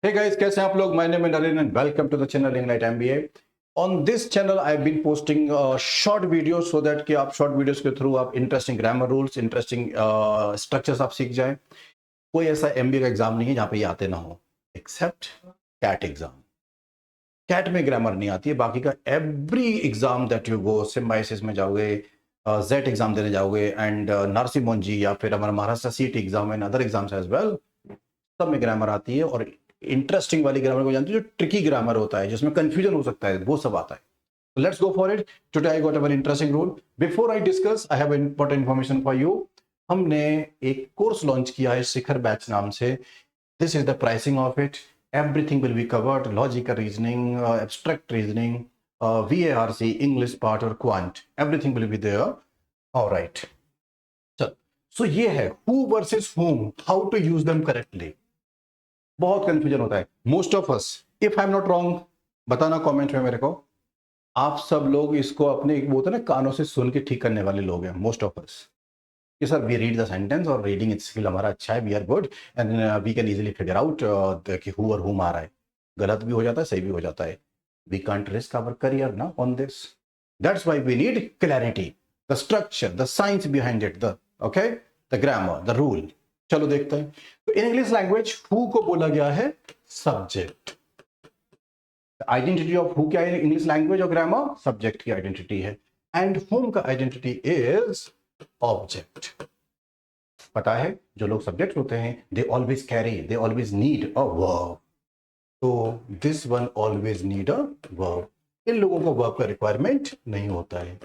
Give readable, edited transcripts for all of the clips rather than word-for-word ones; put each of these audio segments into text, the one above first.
Hey guys, कैसे हैं आप लोग? My name is Naren and welcome to the channel Ignite MBA. On this channel, I've been posting short videos so that कि आप short videos के through आप interesting grammar rules, interesting structures आप सीख जाएं. कोई ऐसा MBA का एग्जाम नहीं है जहाँ पे ये आते ना हो, except CAT एग्जाम. कैट में ग्रामर नहीं आती है, बाकी का every exam that you go, Symbiosis में जाओगे, जेट एग्जाम देने जाओगे एंड नरसिम्हा या फिर हमारा Maharashtra CET exam and other exams as well, सब में ग्रामर आती है. और इंटरेस्टिंग वाली ग्रामर को जानती है, जो ट्रिकी ग्रामर होता है जिसमें कंफ्यूजन हो सकता है, वो सब आता है. Let's go for it. Today I got a very interesting rule. Before I discuss, I have important information for you. हमने एक कोर्स लॉन्च किया है शिखर बैच नाम से. This is the pricing of it. Everything will be covered: logical reasoning, abstract reasoning, VARC, English part or quant. Everything will be there. All right. So ये है who versus whom, how to use them correctly. बहुत confusion होता है. Most of us, if I am not wrong, बताना comment में मेरे को. आप सब लोग इसको अपने वो होता है ना, कानों से सुन के ठीक करने वाले लोग हैं मोस्ट ऑफ अस. कि sir we read the sentence और रीडिंग स्किल हमारा अच्छा है, we are good and we can easily figure out कि हु और हुम आ रहा है. गलत भी हो जाता है, सही भी हो जाता है. We can't risk our career ना on this. That's why we need clarity, the structure, the science behind it, the okay, the grammar, the rule. चलो देखते हैं. तो in English language who co बोला गया है सब्जेक्ट. आइडेंटिटी ऑफ हु क्या है इंग्लिश लैंग्वेज और ग्रामर? सब्जेक्ट की आइडेंटिटी है. एंड हुम का आइडेंटिटी इज ऑब्जेक्ट. पता है जो लोग सब्जेक्ट होते हैं, they always carry, they always need a verb. तो this one always need a verb. इन लोगों को वर्ब का रिक्वायरमेंट नहीं होता है.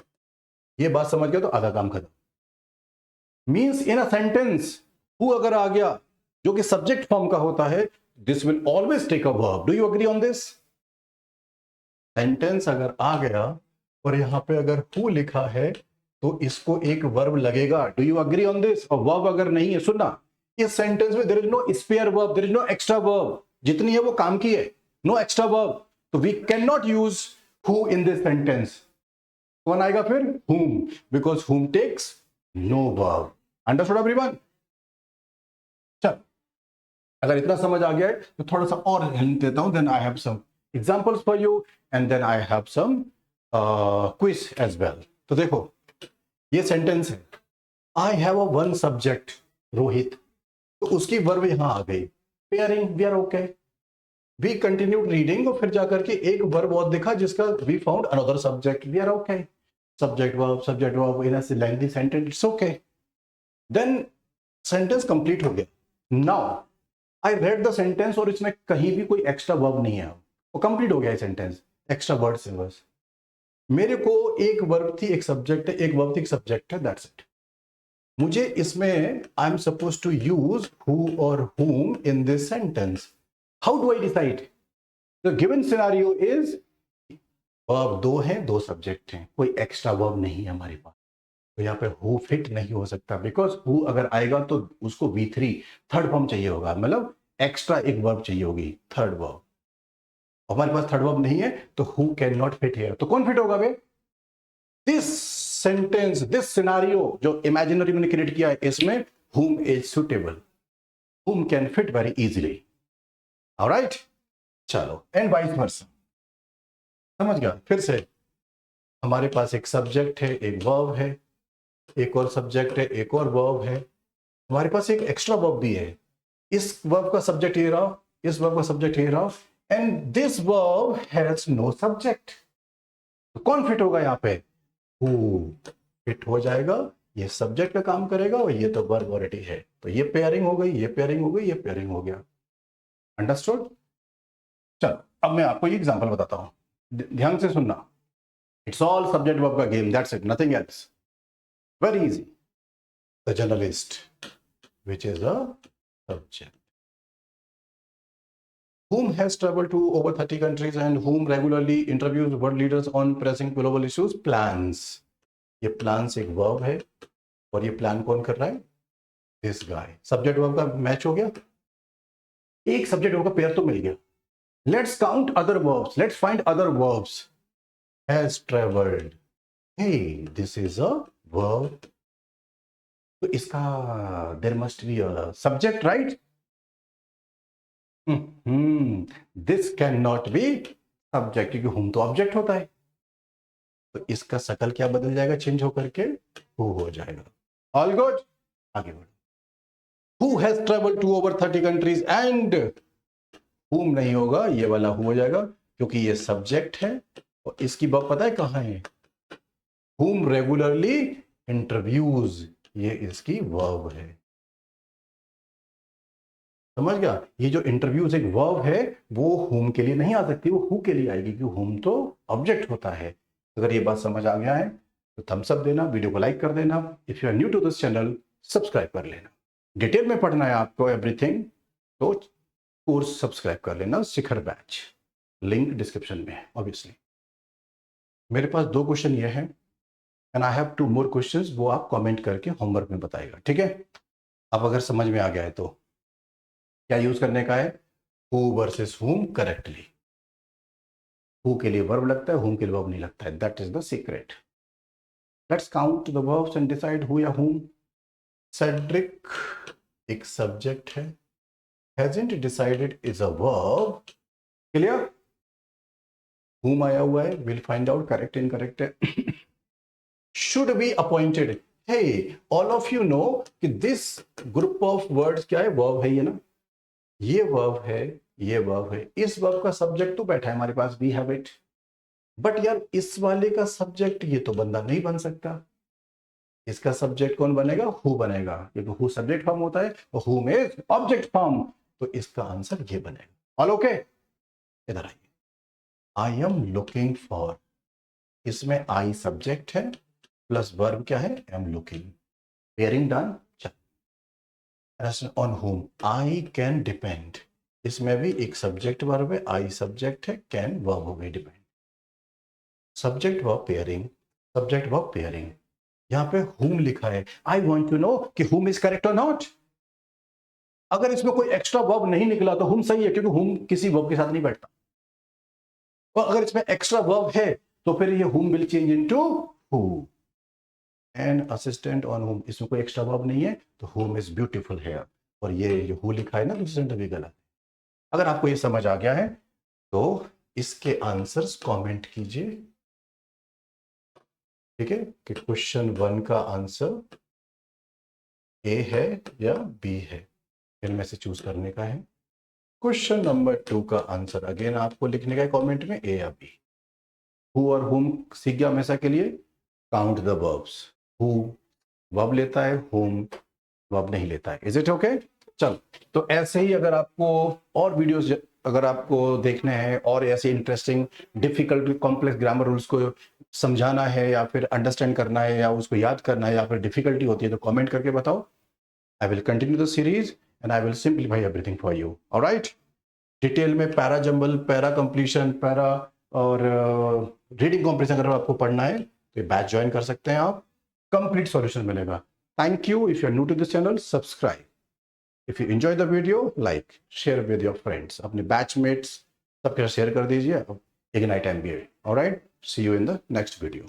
ये बात समझ गए तो आधा काम खत्म. Means in a sentence who अगर आ गया जो कि सब्जेक्ट फॉर्म का होता है, this will always take a verb. Do you agree on this? Sentence अगर आ गया और यहां पे अगर हु लिखा है तो इसको एक वर्ब लगेगा. Do you agree on this? और वर्ब अगर नहीं है, सुनना, इस सेंटेंस में there is no spare verb, there is no extra verb. जितनी है वो काम की है, नो एक्स्ट्रा वर्ब. तो we can not use who in this sentence. कौन आएगा फिर? whom, because whom takes no verb. Understood everyone? चल, अगर इतना समझ आ गया है तो थोड़ा सा और हिंट देता हूं. Then I have some examples for you and then I have some quiz as well. तो देखो, ये सेंटेंस है, I have a one subject Rohit. तो उसकी वर्ब यहां आ गई, pairing, we are okay. We continued reading और फिर जाकर के एक वर्ब और दिखा जिसका we found another subject, we are okay. Subject verb in a lengthy sentence, it's okay. Then sentence complete हो गया. Now I read the sentence और इसमें कहीं भी कोई एक्स्ट्रा वर्ब नहीं है, वो कंप्लीट हो गया सेंटेंस एक्स्ट्रा वर्ड से बस. मेरे को एक वर्ब थी, एक सब्जेक्ट है, एक वर्ब थी, एक सब्जेक्ट है, दैट्स इट. मुझे इसमें I am suppose to use who और whom in this sentence. How do I decide? The given scenario is verb दो हैं, दो सब्जेक्ट हैं, कोई एक्स्ट्रा वर्ब नहीं है हमारे पास. तो यहाँ पे हु फिट नहीं हो सकता, बिकॉज हु अगर आएगा तो उसको V3 थर्ड फॉर्म चाहिए होगा, मतलब एक्स्ट्रा एक वर्ब चाहिए होगी, थर्ड वर्ब. हमारे पास थर्ड वर्ब नहीं है तो who can not fit here. तो कौन फिट होगा बे? दिस सेंटेंस, दिस सिनारियो जो इमेजिनरी मैंने क्रिएट किया है, इसमें whom is suitable, whom can fit very easily. Alright, चलो, एंड वाइस वर्सा. समझ गया? फिर से हमारे पास एक सब्जेक्ट है, एक वर्ब है, एक और सब्जेक्ट है, एक और वर्ब है. हमारे पास एक एक्स्ट्रा वर्ब भी है. इस वर्ब का सब्जेक्ट ये रहा, इस वर्ब का सब्जेक्ट ये रहा, and this verb has no subject. तो कौन फिट होगा यहाँ पे? हु फिट हो जाएगा. ये सब्जेक्ट का काम करेगा और ये तो वर्ब ऑलरेडी है. तो ये पेयरिंग हो गई, ये पेयरिंग हो गई, ये पेयरिंग हो गया. अंडरस्टूड? चलो, अब मैं आपको ये एग्जांपल बताता हूं, ध्यान से सुनना. इट्स ऑल सब्जेक्ट वर्ब का game, that's it, nothing else. Very easy. The journalist, which is a subject, whom has traveled to over 30 countries and whom regularly interviews world leaders on pressing global issues, plans. ये plans एक verb है और ये plan कौन कर रहा है? This guy. Subject verb का मैच हो गया, एक सब्जेक्ट वर्ब का पेयर तो मिल गया. Let's count other verbs, let's find other verbs. Has traveled, hey, this is a verb. तो इसका there must be a subject, right? This can not be subject, क्योंकि हुम तो ऑब्जेक्ट होता है, तो इसका शकल क्या बदल जाएगा, चेंज होकर के हु हो जाएगा। ऑल गुड, आगे बढ़ो। Who has travel to over 30 countries and, whom नहीं होगा, ये वाला हु हो जाएगा, क्योंकि ये सब्जेक्ट है और इसकी बात पता है कहां है, हुम रेगुलरली इंटरव्यूज, ये इसकी वर्ब है। समझ गया, ये जो इंटरव्यूज एक वर्ब है वो हुम के लिए नहीं आ सकती, वो हु के लिए आएगी, क्योंकि हुम तो ऑब्जेक्ट होता है। अगर ये बात समझ आ गया है तो थम्स अप देना, वीडियो को लाइक कर देना, if you are new to this channel subscribe कर लेना। डिटेल में पढ़ना है आपको एवरीथिंग तो कोर्स सब्सक्राइब कर लेना, शिखर बैच, लिंक डिस्क्रिप्शन में है ऑब्वियसली। मेरे पास 2 क्वेश्चन ये हैं and I have 2 more questions, वो आप कमेंट करके होमवर्क में बताएगा, ठीक है। अब अगर समझ में आ गया है तो क्या यूज करने का है, हु वर्सेस हुम करेक्टली। हु के लिए वर्ब लगता है, हुम के लिए वर्ब नहीं लगता है, that is the secret. Let's count the verbs and decide who या हुम। सेड्रिक एक सब्जेक्ट है, hasn't decided is a verb, clear. whom आया हुआ है, will find out correct incorrect है। should be appointed, hey all of you know कि this group of words क्या है, verb है ये ना, ये verb है, ये verb है, इस verb का सब्जेक्ट तो बैठा है हमारे पास, we have it, बट यार इस वाले का सब्जेक्ट ये तो बंदा नहीं बन सकता, इसका सब्जेक्ट कौन बनेगा, हु बनेगा, क्योंकि हु सब्जेक्ट फॉर्म होता है और हुम इज ऑब्जेक्ट फॉर्म, तो इसका आंसर ये बनेगा। ऑल ओके, इधर आइए। आई एम लुकिंग फॉर, इसमें आई सब्जेक्ट है प्लस वर्ब क्या है, I am looking, pairing done. On home I can depend, इसमें भी एक सब्जेक्ट वर्ब है, आई सब्जेक्ट है, कैन वर्ब हो गई, depend subject verb pairing, subject verb pairing. यहां पे हुम लिखा है, आई वांट टू नो कि हुम इज करेक्ट और नॉट। अगर इसमें कोई एक्स्ट्रा वर्ब नहीं निकला तो हुम सही है, क्योंकि हुम किसी वर्ब के साथ नहीं बैठता, और अगर इसमें एक्स्ट्रा वर्ब है तो फिर ये हुम will change into who. An assistant on हुम, इसमें कोई एक्स्ट्रा वर्ब नहीं है तो हुम इज ब्यूटीफुल हेयर, और ये जो हु लिखा है ना दूसरे सेंटेंस भी गलत। अगर आपको ये समझ आ गया है तो इसके आंसर्स कमेंट कीजिए, ठीक है, कि क्वेश्चन 1 का आंसर ए है या बी है, इनमें से चूज करने का है। क्वेश्चन नंबर 2 का आंसर अगेन आपको लिखने का है कमेंट में, ए या बी। हु और हुम सीख गया हमेशा के लिए, count the verbs, who verb लेता है, हुम वर्ब नहीं लेता है, इज इट ओके। चल, तो ऐसे ही अगर आपको और वीडियोस अगर आपको देखने हैं और ऐसे interesting difficult complex grammar rules को समझाना है या फिर अंडरस्टैंड करना है या उसको याद करना है या फिर डिफिकल्टी होती है तो कमेंट करके बताओ। I will continue the series and I will simplify everything for you, alright. Detail में para jumble, para completion, para और रीडिंग कॉम्प्रिहेंशन अगर आपको पढ़ना है तो ये बैच ज्वाइन कर सकते हैं आप, कंप्लीट सॉल्यूशन मिलेगा। Thank you. If you are new to this channel subscribe, if you enjoy the video like share with your friends, अपने बैचमेट्स सबके साथ शेयर कर दीजिए। Ignite MBA, alright, see you in the next video.